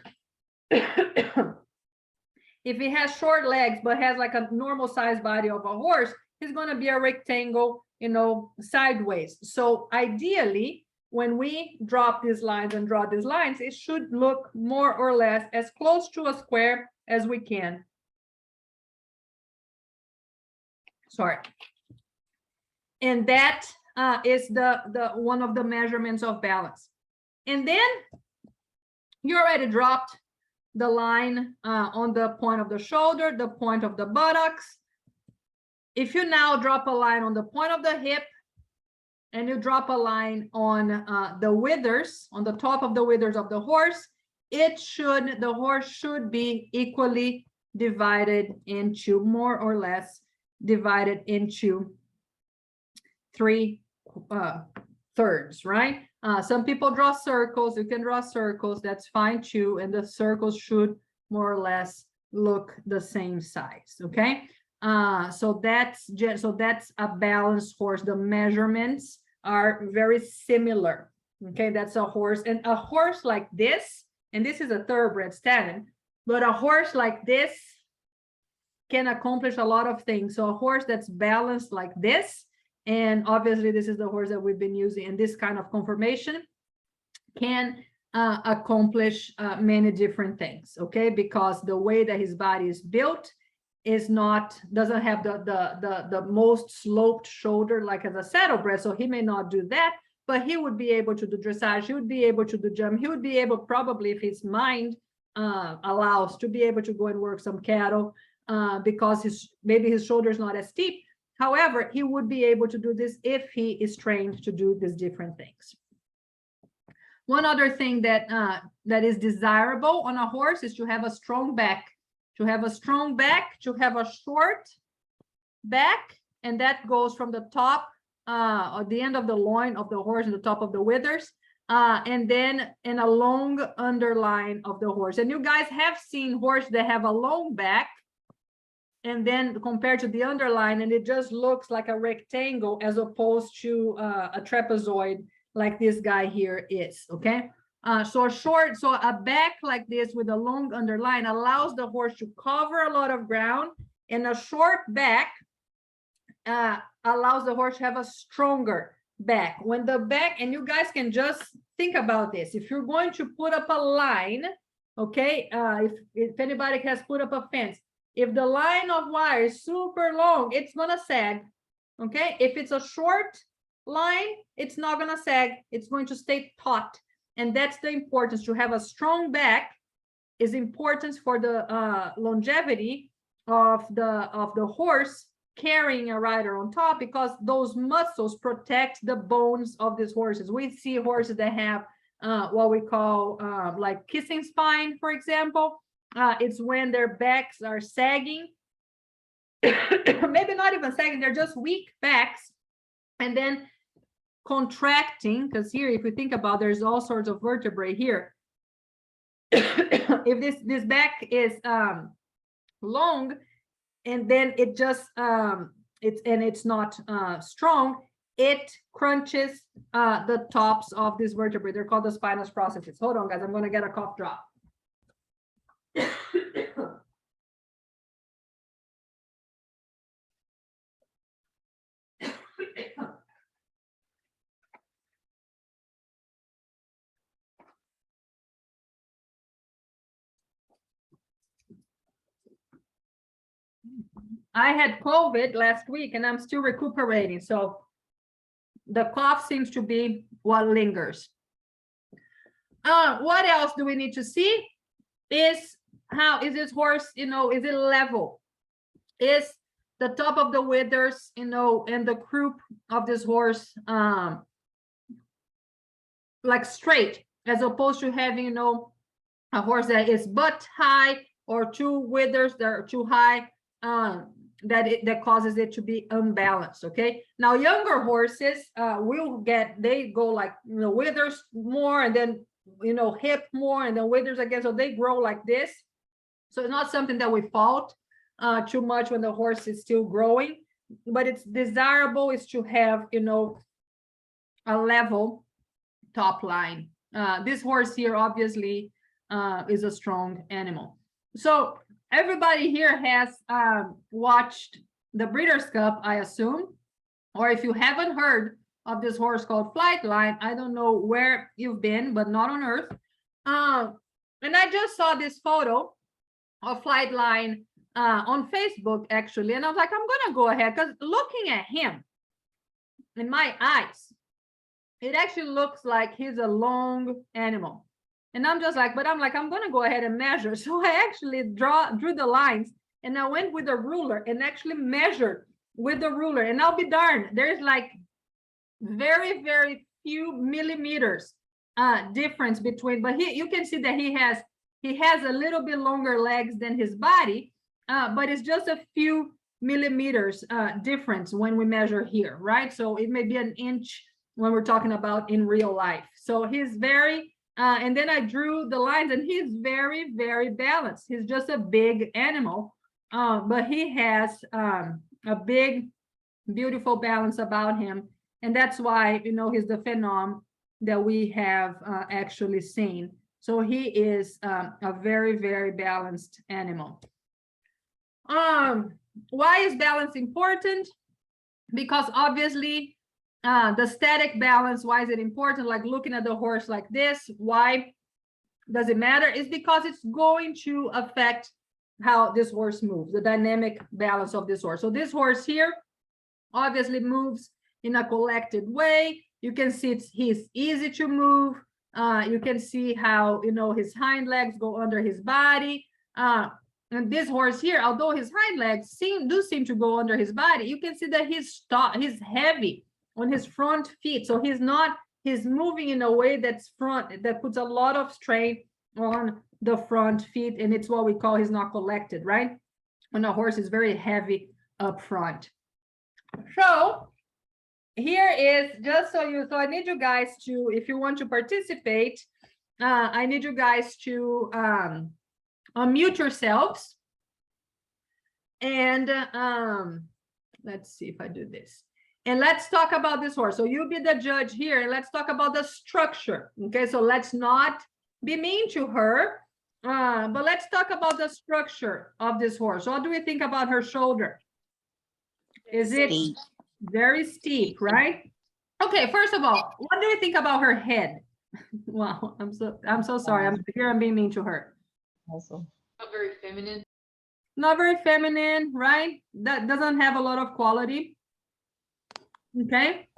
If he has short legs, but has like a normal sized body of a horse, he's going to be a rectangle, you know, sideways. So ideally, when we drop these lines and draw these lines, it should look more or less as close to a square as we can. Sorry. And that is the one of the measurements of balance. And then you already dropped the line on the point of the shoulder, the point of the buttocks. If you now drop a line on the point of the hip, and you drop a line on the withers, on the top of the withers of the horse, the horse should be equally divided into, more or less divided into 3/3, right? Some people draw circles. You can draw circles, that's fine too, and the circles should more or less look the same size, okay? So that's a balanced horse. The measurements are very similar, okay? That's a horse, and a horse like this, and this is a thoroughbred stallion, but a horse like this can accomplish a lot of things. So a horse that's balanced like this, and obviously this is the horse that we've been using in this kind of conformation, can accomplish many different things, okay? Because the way that his body is built doesn't have the most sloped shoulder like as a saddlebred, so he may not do that, but he would be able to do dressage, he would be able to do jump, he would be able, probably if his mind allows, to be able to go and work some cattle, because maybe his shoulder is not as steep. However, he would be able to do this if he is trained to do these different things. One other thing that is desirable on a horse is to have a strong back. To have a strong back, to have a short back, and that goes from the top, or the end of the loin of the horse, and the top of the withers, and then in a long underline of the horse. And you guys have seen horses that have a long back, and then compared to the underline, and it just looks like a rectangle as opposed to a trapezoid like this guy here is, okay? So a back like this with a long underline allows the horse to cover a lot of ground, and a short back allows the horse to have a stronger back. When the back, and you guys can just think about this, if you're going to put up a line, okay, if anybody has put up a fence, if the line of wire is super long, it's gonna sag, okay? If it's a short line, it's not gonna sag, it's going to stay taut. And that's the importance. To have a strong back is important for the longevity of the horse carrying a rider on top, because those muscles protect the bones of these horses. We see horses that have what we call like kissing spine, for example. It's when their backs are sagging, maybe not even sagging, they're just weak backs, and then contracting, because here, if you think about, there's all sorts of vertebrae here. If this back is long, and then it just it's not strong, it crunches the tops of this vertebrae. They're called the spinous processes. Hold on, guys, I'm going to get a cough drop. I had COVID last week and I'm still recuperating. So the cough seems to be what lingers. What else do we need to see? Is how is this horse, is it level? Is the top of the withers, and the croup of this horse like straight, as opposed to having, a horse that is butt high, or two withers that are too high, that causes it to be unbalanced. Okay, now younger horses they go like withers more, and then hip more, and then withers again, so they grow like this. So it's not something that we fault too much when the horse is still growing, but it's desirable is to have a level top line. This horse here, obviously, is a strong animal. So everybody here has watched the Breeders' Cup, I assume, or if you haven't heard of this horse called Flightline, I don't know where you've been, but not on Earth. And I just saw this photo of Flightline on Facebook, actually, and I was like, I'm gonna go ahead, because looking at him in my eyes, it actually looks like he's a long animal. And I'm just like, I'm gonna go ahead and measure. So I actually drew the lines, and I went with a ruler and actually measured with the ruler. And I'll be darned, there's like very, very few millimeters difference between, but you can see that he has a little bit longer legs than his body, but it's just a few millimeters difference when we measure here, right? So it may be an inch when we're talking about in real life. So he's very, and then I drew the lines, and he's very, very balanced. He's just a big animal, but he has a big, beautiful balance about him. And that's why, you know, he's the phenom that we have actually seen. So he is a very, very balanced animal. Why is balance important? Because obviously the static balance, why is it important? Like looking at the horse like this, why does it matter? It's because it's going to affect how this horse moves, the dynamic balance of this horse. So this horse here obviously moves in a collected way. You can see he's easy to move. You can see how, you know, his hind legs go under his body. And this horse here, although his hind legs do seem to go under his body, you can see that he's heavy on his front feet. So he's moving in a way that puts a lot of strain on the front feet, and it's what we call he's not collected, right? When a horse is very heavy up front. So here is just so I need you guys to, if you want to participate, I need you guys to unmute yourselves, and let's see if I do this, and let's talk about this horse. So you be the judge here, and let's talk about the structure. Okay, so let's not be mean to her, but let's talk about the structure of this horse. So what do we think about her shoulder? Is it very steep, right? Okay, first of all, what do you think about her head? Wow, I'm so sorry. I'm being mean to her. Also, Not very feminine. Not very feminine, right? That doesn't have a lot of quality. Okay.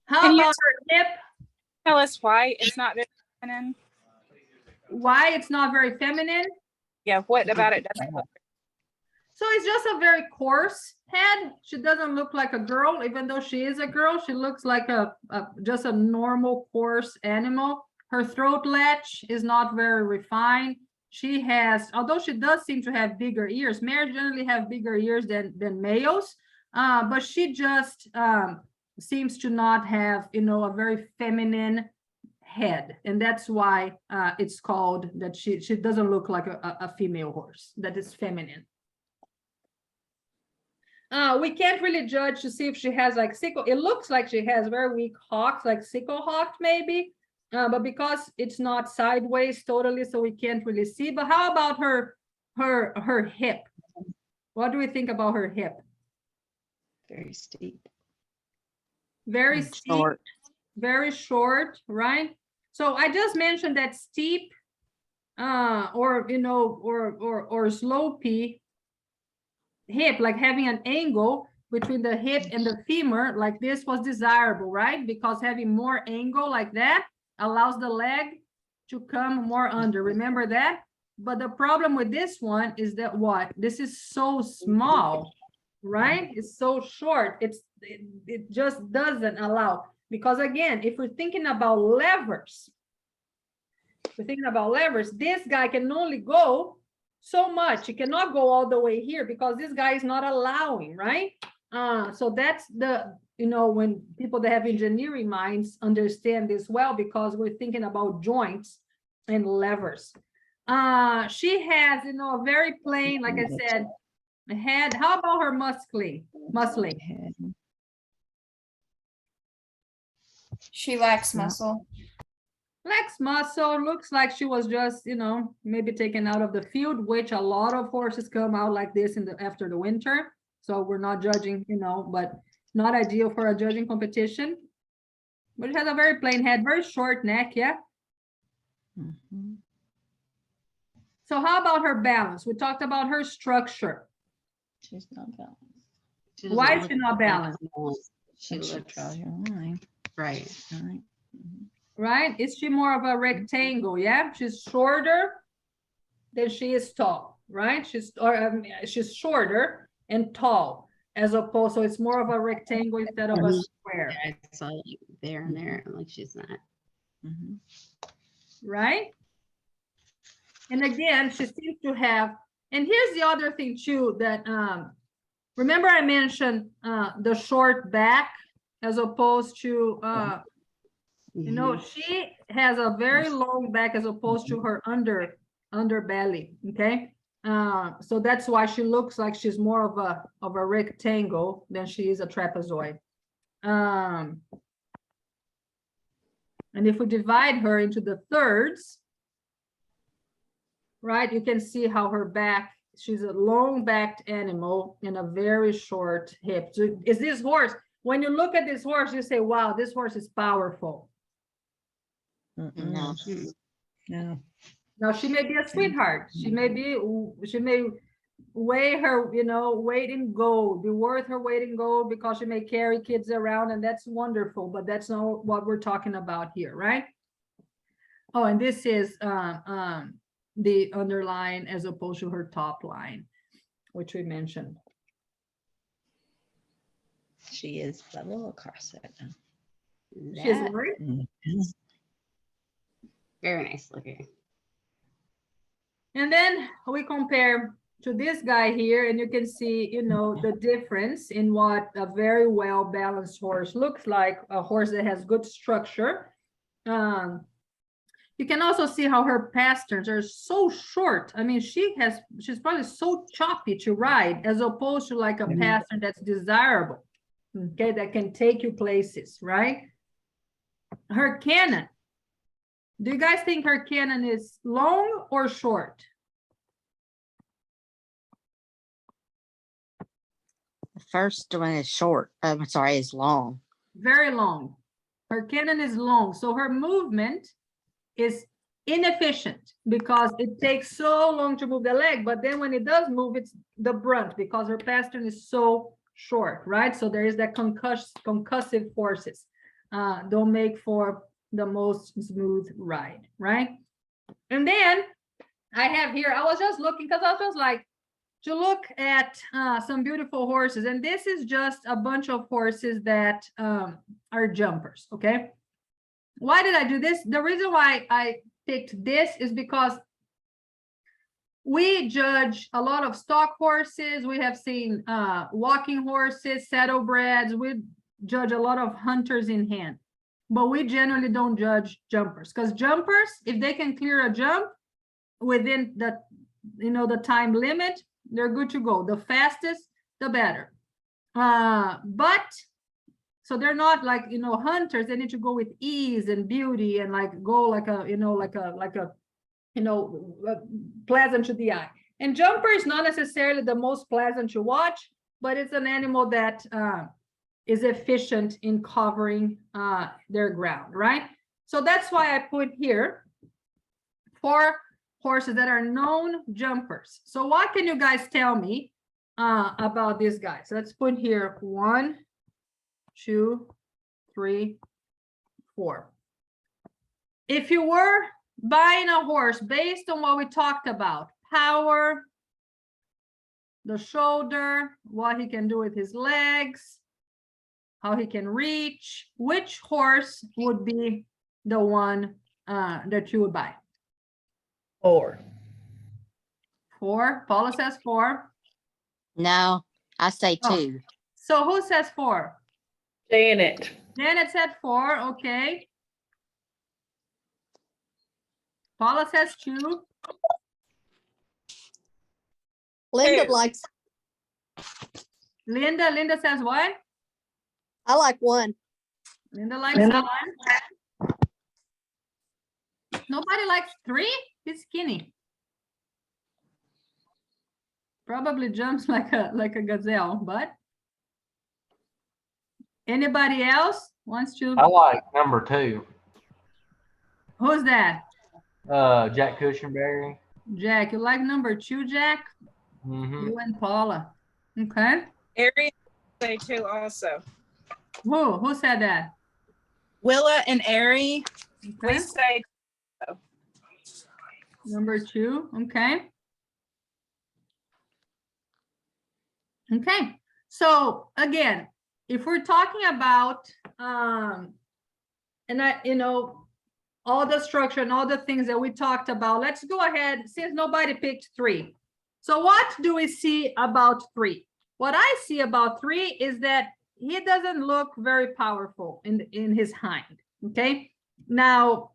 How about her hip? Tell us why it's not very feminine. Why it's not very feminine? Yeah, what about it doesn't look? So it's just a very coarse head. She doesn't look like a girl, even though she is a girl. She looks like just a normal coarse animal. Her throat latch is not very refined. She has, although she does seem to have bigger ears, mares generally have bigger ears than males, but she just seems to not have, you know, a very feminine head, and that's why it's called that. She doesn't look like a female horse that is feminine. We can't really judge to see if she has like sickle. It looks like she has very weak hocks, like sickle hocked maybe, but because it's not sideways totally, so we can't really see. But how about her hip? What do we think about her hip? very steep. Very steep, Short. very short, right? So I just mentioned that steep, or you know, or slopey hip, like having an angle between the hip and the femur like this was desirable, right? Because having more angle like that allows the leg to come more under. Remember that? But the problem with this one is that what? This is so small, right? It's so short. It just doesn't allow, because again, if we're thinking about levers, this guy can only go so much. He cannot go all the way here because this guy is not allowing, right? So that's the, you know, when people that have engineering minds understand this well, because we're thinking about joints and levers. She has, you know, a very plain, like I said, head. How about her muscling? She lacks muscle. Flex muscle, looks like she was just, maybe taken out of the field, which a lot of horses come out like this after the winter. So we're not judging, but not ideal for a judging competition. But it has a very plain head, very short neck, yeah? Mhm. So how about her balance? We talked about her structure. She's not balanced. She doesn't Why is look she not like balanced? She She looks draws your line, right. right? Mhm. Right? Is she more of a rectangle? Yeah, she's shorter than she is tall, right? She's shorter and tall as opposed, so it's more of a rectangle instead of a Mhm. square, I saw like there and there. I'm like, she's not. Mhm. right? And again, she seems to have, and here's the other thing too, that remember I mentioned the short back as opposed to Mhm. she has a very long back as opposed to her underbelly. Okay. So that's why she looks like she's more of a rectangle than she is a trapezoid. And if we divide her into the thirds, right, you can see how her back, she's a long-backed animal and a very short hip. So is this horse, when you look at this horse, you say, wow, this horse is powerful. No. Mm-mm. No. Now she may be a sweetheart. She may weigh her, weight in gold, be worth her weight in gold because she may carry kids around, and that's wonderful, but that's not what we're talking about here, right? Oh, and this is the underline as opposed to her top line, which we mentioned. She is level across it. She's That, worried. very nice looking. And then we compare to this guy here, and you can see, the difference in what a very well balanced horse looks like, a horse that has good structure. You can also see how her pasterns are so short. I mean, she's probably so choppy to ride as opposed to like a pastern that's desirable, okay, that can take you places, right? Her cannon. Do you guys think her cannon is long or short? The first one is short. I'm sorry, is long. Very long. Her cannon is long, so her movement is inefficient because it takes so long to move the leg, but then when it does move, it's the brunt because her pastern is so short, right? So there is that concussive forces don't make for the most smooth ride, right? And then I have here, I was just looking because I was just like, to look at some beautiful horses, and this is just a bunch of horses that are jumpers, okay? Why did I do this? The reason why I picked this is because we judge a lot of stock horses. We have seen walking horses, saddlebreds. We judge a lot of hunters in hand, but we generally don't judge jumpers, because jumpers, if they can clear a jump within the time limit, they're good to go. The fastest, the better. But so they're not like, hunters. They need to go with ease and beauty and like go like a, pleasant to the eye. And jumper is not necessarily the most pleasant to watch, but it's an animal that is efficient in covering their ground, right? So that's why I put here 4 horses that are known jumpers. So what can you guys tell me about these guys? So let's put here 1, 2, 3, 4. If you were buying a horse based on what we talked about, power, the shoulder, what he can do with his legs, how he can reach, which horse would be the one that you would buy? 4. 4. Paula says 4. No, I say Oh. 2. So who says 4? Janet. Janet said 4. Okay. Paula says 2. Linda Two. likes, Linda says what? I like 1. Linda likes Linda? 1. Nobody likes 3? He's skinny. Probably jumps like a gazelle, but anybody else wants to? I like number 2. Who's that? Jack Cushionberry. Jack. You like number 2, Jack? Mm-hmm. You and Paula. Okay. Ari say two also. Who said that? Willa and Ari, Okay. we say Number 2. Okay. Okay. So again, if we're talking about all the structure and all the things that we talked about, let's go ahead, since nobody picked 3. So what do we see about 3? What I see about 3 is that he doesn't look very powerful in his hind. Okay. Now,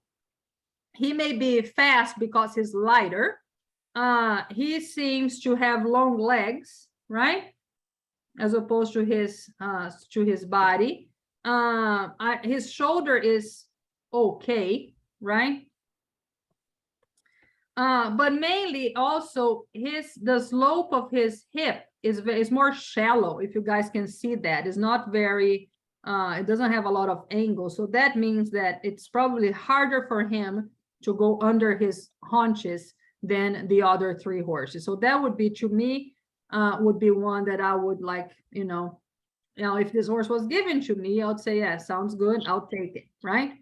he may be fast because he's lighter. He seems to have long legs, right? As opposed to his body. His shoulder is okay, right? But mainly also the slope of his hip is more shallow. If you guys can see that, it's not very. It doesn't have a lot of angle, so that means that it's probably harder for him to go under his haunches than the other 3 horses. So that would be, to me, would be one that I would like, if this horse was given to me, I would say, yeah, sounds good, I'll take it, right?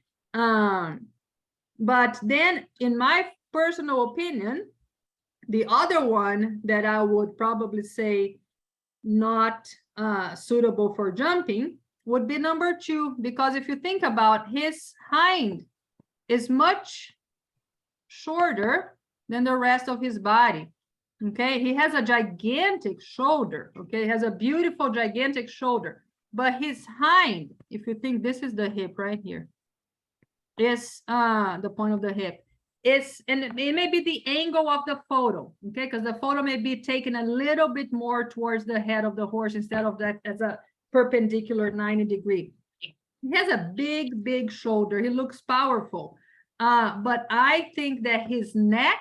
But then in my personal opinion, the other one that I would probably say not suitable for jumping would be number 2, because if you think about, his hind is much shorter than the rest of his body. Okay, he has a gigantic shoulder. Okay, he has a beautiful gigantic shoulder, but his hind, if you think this is the hip right here, is the point of the hip, and it may be the angle of the photo, okay, because the photo may be taken a little bit more towards the head of the horse instead of that as a perpendicular 90-degree. He has a big shoulder. He looks powerful, but I think that his neck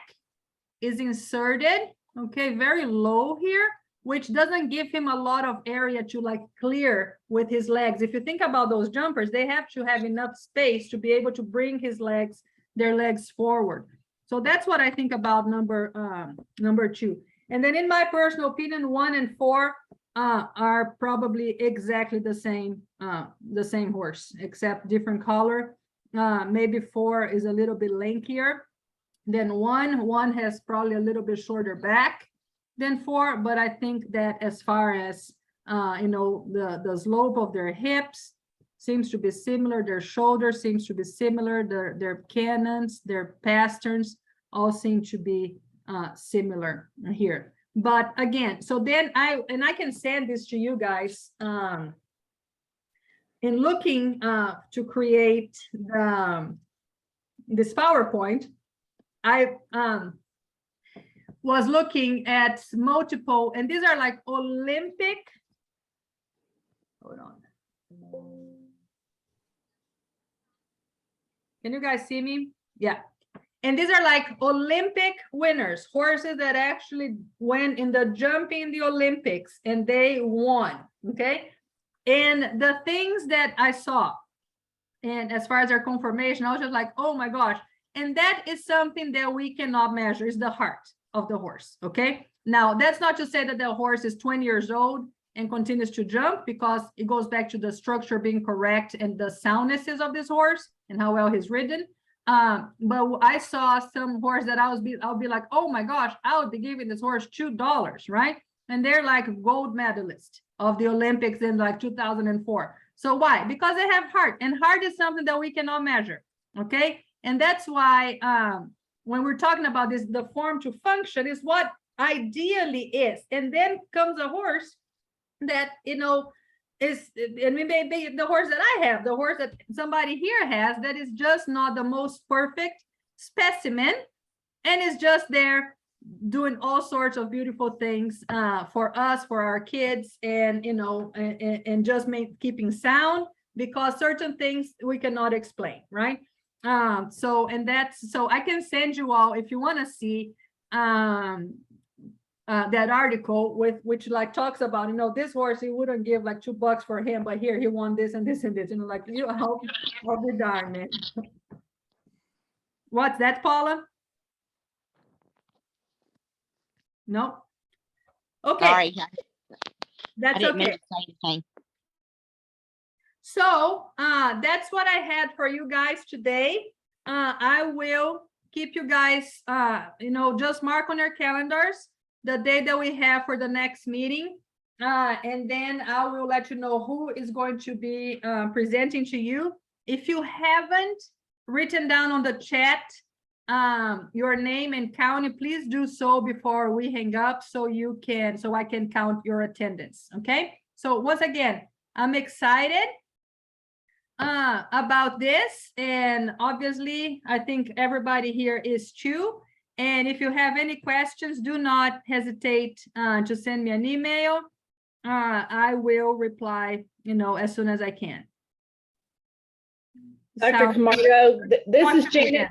is inserted, okay, very low here, which doesn't give him a lot of area to like clear with his legs. If you think about those jumpers, they have to have enough space to be able to bring their legs forward. So that's what I think about number 2. And then in my personal opinion, 1 and 4 are probably exactly the same horse, except different color. Maybe 4 is a little bit lankier than 1. 1 has probably a little bit shorter back than 4, but I think that as far as the slope of their hips seems to be similar, their shoulders seems to be similar, their cannons, their pasterns all seem to be similar here. But again, so then I can send this to you guys. In looking to create this PowerPoint, I was looking at multiple, and these are like Olympic. Hold on. Can you guys see me? Yeah. And these are like Olympic winners, horses that actually went in the jumping the Olympics and they won, okay? And the things that I saw, and as far as their conformation, I was just like, oh my gosh. And that is something that we cannot measure, is the heart of the horse, okay? Now, that's not to say that the horse is 20 years old and continues to jump, because it goes back to the structure being correct and the soundnesses of this horse and how well he's ridden. But I saw some horse that I'll be like, oh my gosh, I would be giving this horse $2, right? And they're like gold medalist of the Olympics in like 2004. So why? Because they have heart, and heart is something that we cannot measure, okay? And that's why when we're talking about this, the form to function is what ideally is. And then comes a horse that, is, and maybe the horse that I have, the horse that somebody here has, that is just not the most perfect specimen, and is just there doing all sorts of beautiful things for us, for our kids, and and just keeping sound, because certain things we cannot explain, right? So, and that's, so I can send you all, if you want to see, that article with, which like talks about, you know, this horse, he wouldn't give like $2 for him, but here he won this and this and this, you know, like, you hope, I'll be darned, man. What's that, Paula? No? Okay, Sorry, I that's didn't mean okay. to say anything. So that's what I had for you guys today. I will keep you guys, you know, just mark on your calendars the day that we have for the next meeting. And then I will let you know who is going to be presenting to you. If you haven't written down on the chat your name and county, please do so before we hang up so you can, so I can count your attendance. Okay. So once again, I'm excited about this, and obviously I think everybody here is too. And if you have any questions, do not hesitate to send me an email. I will reply, you know, as soon as I can. Dr. Sound- Camargo, this is Dr. Janet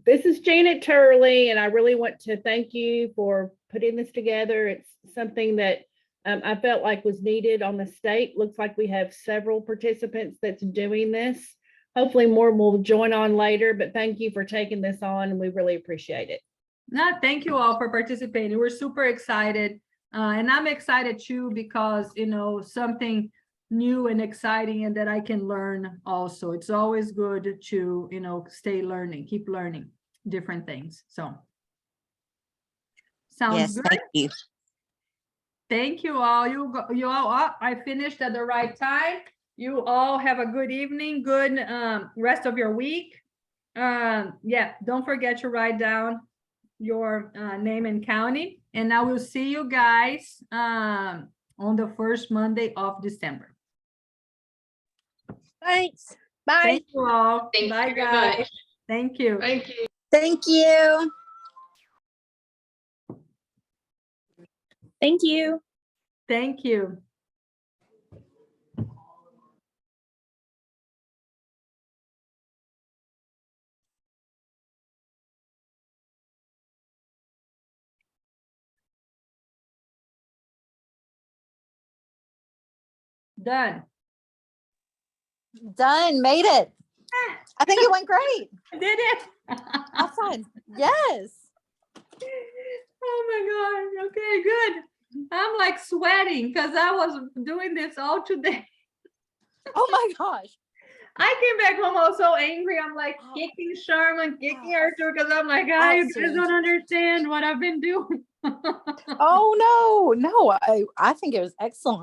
this is Janet Turley, and I really want to thank you for putting this together. It's something that I felt like was needed on the state. Looks like we have several participants that's doing this. Hopefully more will join on later, but thank you for taking this on, and we really appreciate it. No, thank you all for participating. We're super excited. And I'm excited too, because, you know, something new and exciting and that I can learn also. It's always good to, you know, stay learning, keep learning different things. So. Sounds Yes, good. thank you. Thank you all. You all, I finished at the right time. You all have a good evening, good rest of your week. Yeah, don't forget to write down your name and county, and I will see you guys on the first Monday of December. Thanks. Bye. Thank you all. Thanks Bye, very guys. much. Thank you. Thank you. Thank you. Thank you. Thank you. Done. Done, made it. I think it went great. Did it? Awesome. Yes. Oh my God. Okay, good. I'm like sweating because I was doing this all today. Oh my gosh. I came back home also angry. I'm like kicking Sherman, kicking Arthur, because I'm like, ah, you guys don't understand what I've been doing. Oh no, I think it was excellent.